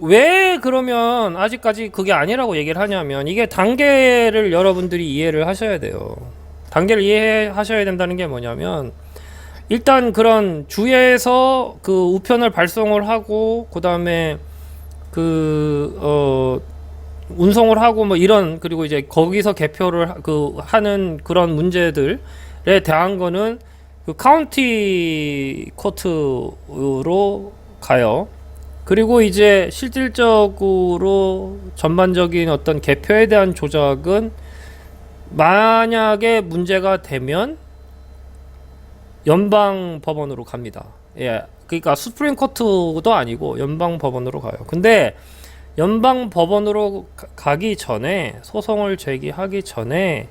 왜 그러면 아직까지 그게 아니라고 얘기를 하냐면, 이게 단계를 여러분들이 이해를 하셔야 돼요. 단계를 이해하셔야 된다는 게 뭐냐면, 일단 그런 주에서 그 우편을 발송을 하고, 그 다음에 운송을 하고 뭐 이런, 그리고 이제 거기서 개표를 하는 그런 문제들에 대한 거는 그 카운티 코트로 가요. 그리고 이제 실질적으로 전반적인 어떤 개표에 대한 조작은 만약에 문제가 되면 연방 법원으로 갑니다. 예. 그러니까 수프림 코트도 아니고 연방 법원으로 가요. 근데 연방 법원으로 가기 전에, 소송을 제기하기 전에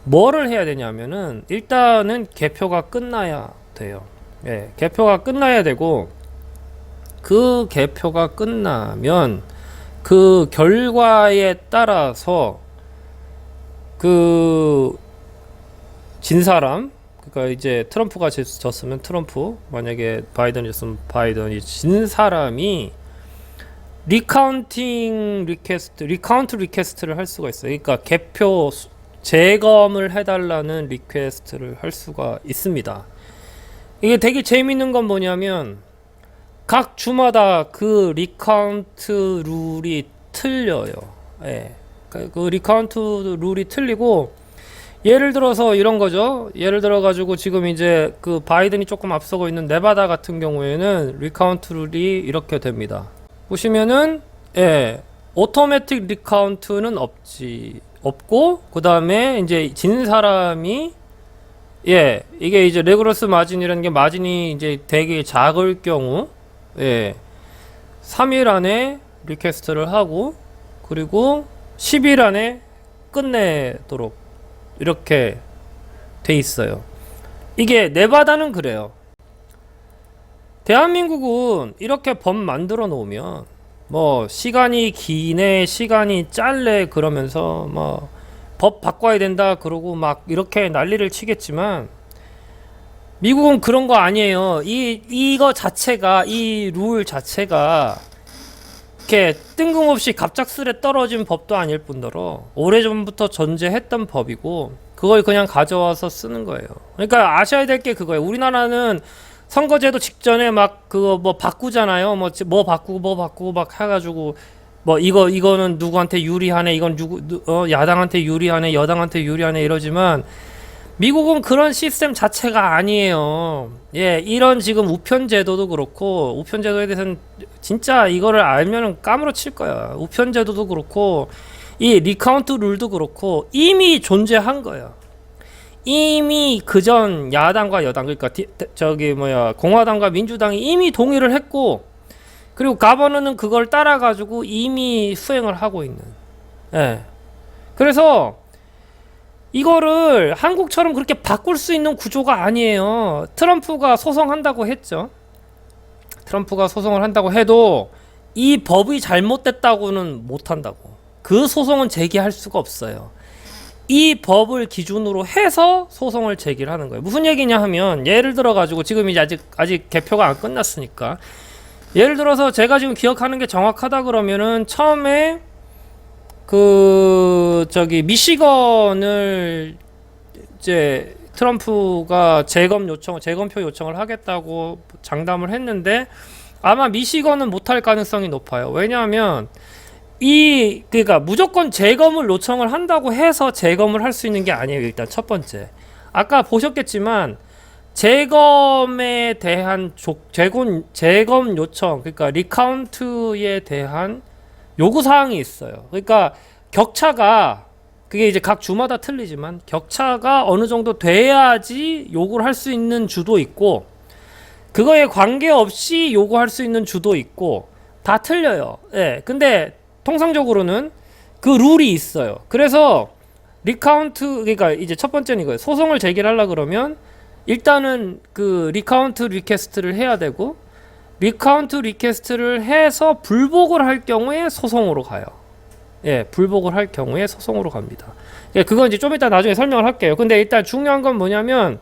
뭐를 해야 되냐면은 일단은 개표가 끝나야 돼요. 예. 개표가 끝나야 되고, 그 개표가 끝나면 그 결과에 따라서 그 진 사람, 그러니까 이제 트럼프가 졌으면 트럼프, 만약에 바이든이 졌으면 바이든이, 진 사람이 리카운트 리퀘스트를 할 수가 있어요. 그러니까 개표 재검을 해달라는 리퀘스트를 할 수가 있습니다. 이게 되게 재밌는 건 뭐냐면, 각 주마다 그 리카운트 룰이 틀려요. 예. 그 리카운트 룰이 틀리고, 예를 들어서 이런 거죠. 예를 들어 가지고 지금 이제 그 바이든이 조금 앞서고 있는 네바다 같은 경우에는 리카운트 룰이 이렇게 됩니다. 보시면은, 예, 오토매틱 리카운트는 없고, 그 다음에 이제 진 사람이, 예, 이게 이제 레그러스 마진이라는 게, 마진이 이제 되게 작을 경우, 예, 3일 안에 리퀘스트를 하고, 그리고 10일 안에 끝내도록 이렇게 돼 있어요. 이게 네바다는 그래요. 대한민국은 이렇게 법 만들어 놓으면 뭐 시간이 기네 시간이 짧네 그러면서 뭐 법 바꿔야 된다 그러고 막 이렇게 난리를 치겠지만, 미국은 그런 거 아니에요. 이거 자체가, 이 룰 자체가 이렇게 뜬금없이 갑작스레 떨어진 법도 아닐 뿐더러 오래전부터 존재했던 법이고, 그걸 그냥 가져와서 쓰는 거예요. 그러니까 아셔야 될 게 그거예요. 우리나라는 선거제도 직전에 막 그거 뭐 바꾸잖아요. 뭐 바꾸고 막 해가지고 뭐 이거는 누구한테 유리하네, 이건 야당한테 유리하네, 여당한테 유리하네 이러지만, 미국은 그런 시스템 자체가 아니에요. 예, 이런 지금 우편제도도 그렇고, 우편제도에 대해서는 진짜 이거를 알면은 까무러칠 거야. 우편제도도 그렇고, 이 리카운트 룰도 그렇고, 이미 존재한 거예요. 이미 그전 야당과 여당, 그러니까 공화당과 민주당이 이미 동의를 했고, 그리고 가버너는 그걸 따라가지고 이미 수행을 하고 있는. 예. 그래서 이거를 한국처럼 그렇게 바꿀 수 있는 구조가 아니에요. 트럼프가 소송한다고 했죠. 트럼프가 소송을 한다고 해도 이 법이 잘못됐다고는 못한다고. 그 소송은 제기할 수가 없어요. 이 법을 기준으로 해서 소송을 제기를 하는 거예요. 무슨 얘기냐 하면, 예를 들어 가지고 지금 이제 아직 개표가 안 끝났으니까, 예를 들어서 제가 지금 기억하는 게 정확하다 그러면은, 처음에 미시건을 이제 트럼프가 재검표 요청을 하겠다고 장담을 했는데, 아마 미시건은 못할 가능성이 높아요. 왜냐하면 그러니까 무조건 재검을 요청을 한다고 해서 재검을 할 수 있는 게 아니에요. 일단 첫 번째, 아까 보셨겠지만 재검에 대한 재검 요청, 그러니까 리카운트에 대한 요구사항이 있어요. 그러니까 격차가, 그게 이제 각 주마다 틀리지만 격차가 어느 정도 돼야지 요구를 할 수 있는 주도 있고, 그거에 관계없이 요구할 수 있는 주도 있고, 다 틀려요. 예. 근데 통상적으로는 그 룰이 있어요. 그래서 그러니까 이제 첫 번째는 이거예요. 소송을 제기하려 그러면 일단은 그 리카운트 리퀘스트를 해야 되고, 리카운트 리퀘스트를 해서 불복을 할 경우에 소송으로 가요. 예, 불복을 할 경우에 소송으로 갑니다. 예, 그건 이제 좀 이따 나중에 설명을 할게요. 근데 일단 중요한 건 뭐냐면,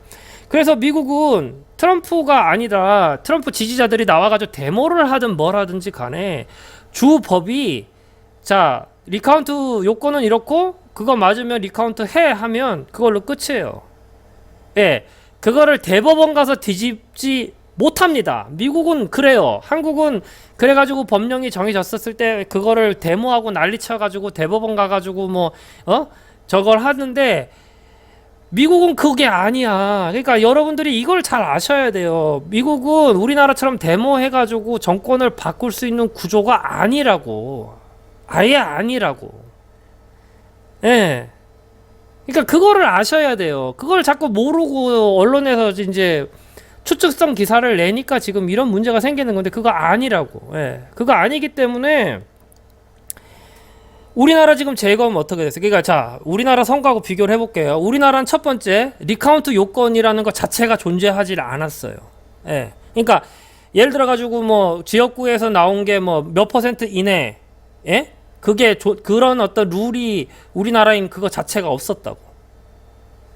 그래서 미국은 트럼프가 아니라 트럼프 지지자들이 나와가지고 데모를 하든 뭘 하든지 간에 주 법이 자 리카운트 요건은 이렇고 그거 맞으면 리카운트 해 하면 그걸로 끝이에요. 예, 그거를 대법원 가서 뒤집지 못합니다. 미국은 그래요. 한국은 그래가지고 법령이 정해졌었을 때 그거를 데모하고 난리 쳐가지고 대법원 가가지고 뭐 저걸 하는데 미국은 그게 아니야. 그러니까 여러분들이 이걸 잘 아셔야 돼요. 미국은 우리나라처럼 데모해가지고 정권을 바꿀 수 있는 구조가 아니라고. 아예 아니라고. 예. 그러니까 그거를 아셔야 돼요. 그걸 자꾸 모르고 언론에서 이제 추측성 기사를 내니까 지금 이런 문제가 생기는 건데 그거 아니라고. 예. 그거 아니기 때문에 우리나라 지금 재검 어떻게 됐어요? 그러니까 자 우리나라 선거하고 비교를 해볼게요. 우리나라는 첫 번째 리카운트 요건이라는 것 자체가 존재하지 않았어요. 예. 그러니까 예를 들어 가지고 뭐 지역구에서 나온 게 뭐 몇 퍼센트 이내, 예? 그게 그런 어떤 룰이 우리나라인 그거 자체가 없었다고.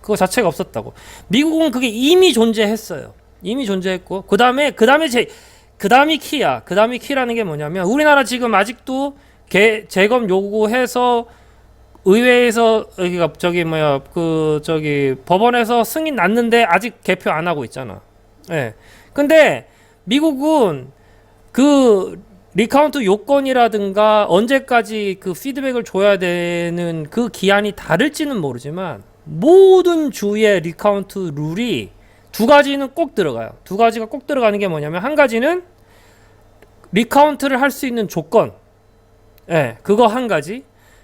그거 자체가 없었다고. 미국은 그게 이미 존재했어요. 이미 존재했고 그다음에 그다음이 키야. 그다음이 키라는 게 뭐냐면 우리나라 지금 아직도 재검 요구해서 의회에서 여기가 저기 뭐야 그 저기 법원에서 승인 났는데 아직 개표 안 하고 있잖아. 예. 근데 미국은 그 리카운트 요건이라든가 언제까지 그 피드백을 줘야 되는 그 기한이 다를지는 모르지만 모든 주의 리카운트 룰이 두 가지는 꼭 들어가요. 두 가지가 꼭 들어가는 게 뭐냐면 한 가지는 리카운트를 할 수 있는 조건. 예, 그거 한 가지.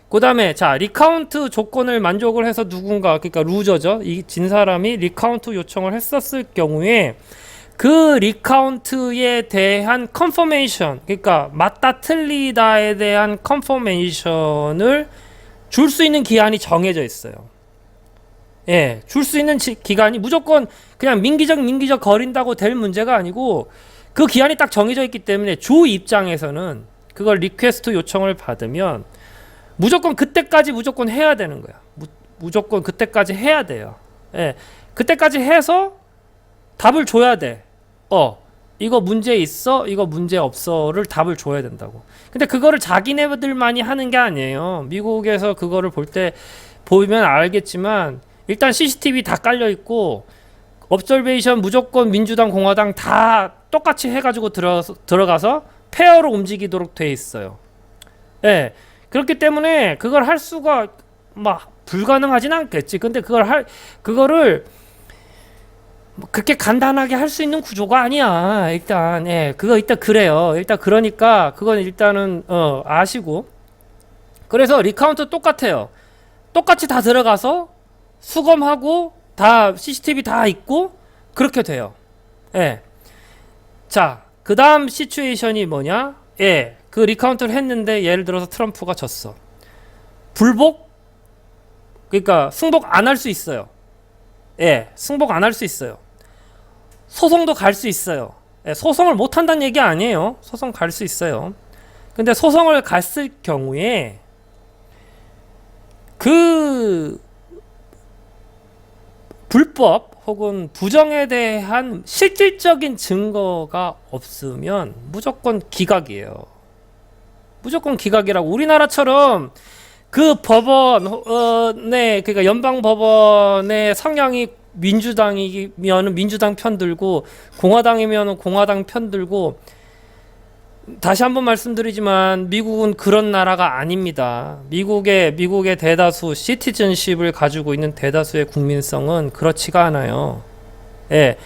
그 다음에, 자, 리카운트 조건을 만족을 해서 누군가, 그러니까 루저죠. 이 진 사람이 리카운트 요청을 했었을 경우에 그 리카운트에 대한 컨퍼메이션, 그러니까 맞다 틀리다에 대한 컨퍼메이션을 줄 수 있는 기한이 정해져 있어요. 예, 줄 수 있는 기간이 무조건 그냥 민기적 거린다고 될 문제가 아니고 그 기한이 딱 정해져 있기 때문에 주 입장에서는 그걸 리퀘스트 요청을 받으면 무조건 그때까지 무조건 해야 되는 거야. 무조건 그때까지 해야 돼요. 예, 그때까지 해서 답을 줘야 돼. 이거 문제 있어? 이거 문제 없어?를 답을 줘야 된다고. 근데 그거를 자기네들만이 하는 게 아니에요. 미국에서 그거를 보면 알겠지만 일단 CCTV 다 깔려 있고 업저베이션 무조건 민주당, 공화당 다 똑같이 해가지고 들어가서 페어로 움직이도록 돼 있어요. 예. 그렇기 때문에 그걸 할 수가 막 불가능하진 않겠지. 근데 그거를 그렇게 간단하게 할 수 있는 구조가 아니야. 일단 그거 일단 그래요. 일단 그러니까 그건 일단은 아시고. 그래서 리카운트 똑같아요. 똑같이 다 들어가서 수검하고 다 CCTV 다 있고 그렇게 돼요. 예. 자, 그다음 시츄에이션이 뭐냐? 예. 그 리카운트를 했는데 예를 들어서 트럼프가 졌어. 불복? 그러니까 승복 안 할 수 있어요. 예. 승복 안 할 수 있어요. 소송도 갈 수 있어요. 예, 소송을 못 한다는 얘기 아니에요. 소송 갈 수 있어요. 근데 소송을 갔을 경우에 그 불법 혹은 부정에 대한 실질적인 증거가 없으면 무조건 기각이에요. 무조건 기각이라고. 우리나라처럼 그 법원에 그러니까 연방 법원의 성향이 민주당이면 민주당 편 들고 공화당이면 공화당 편 들고 다시 한번 말씀드리지만 미국은 그런 나라가 아닙니다. 미국의 대다수 시티즌십을 가지고 있는 대다수의 국민성은 그렇지가 않아요. 예.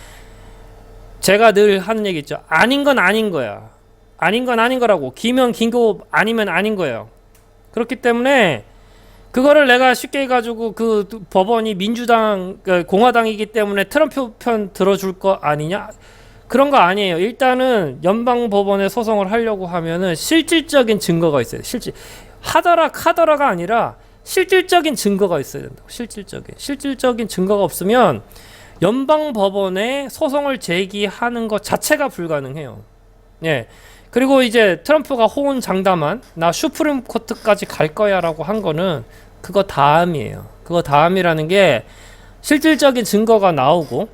제가 늘 하는 얘기 있죠. 아닌 건 아닌 거야. 아닌 건 아닌 거라고. 기면 긴 거 아니면 아닌 거예요. 그렇기 때문에 그거를 내가 쉽게 해가지고 그 법원이 민주당, 공화당이기 때문에 트럼프 편 들어줄 거 아니냐? 그런 거 아니에요. 일단은 연방 법원에 소송을 하려고 하면은 실질적인 증거가 있어요. 카더라가 아니라 실질적인 증거가 있어야 된다고. 실질적인 증거가 없으면 연방 법원에 소송을 제기하는 것 자체가 불가능해요. 예. 그리고 이제 트럼프가 호언장담한 나 슈프림 코트까지 갈 거야라고 한 거는 그거 다음이에요. 그거 다음이라는 게 실질적인 증거가 나오고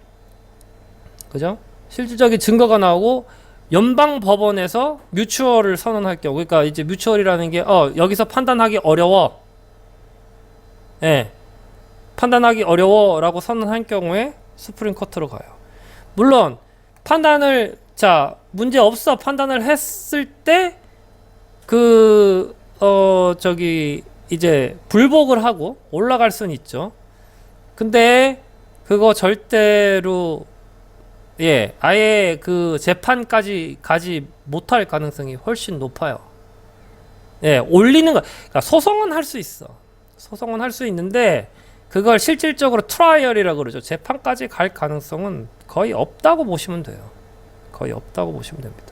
그죠? 실질적인 증거가 나오고 연방 법원에서 뮤추얼을 선언할 경우, 그러니까 이제 뮤추얼이라는 게 여기서 판단하기 어려워, 예, 판단하기 어려워라고 선언할 경우에 수프림 코트로 가요. 물론 판단을 자 문제 없어 판단을 했을 때 저기 이제 불복을 하고 올라갈 수는 있죠. 근데 그거 절대로 예, 아예 그 재판까지 가지 못할 가능성이 훨씬 높아요. 예, 올리는 거, 그러니까 소송은 할 수 있어. 소송은 할 수 있는데 그걸 실질적으로 트라이얼이라고 그러죠. 재판까지 갈 가능성은 거의 없다고 보시면 돼요. 거의 없다고 보시면 됩니다.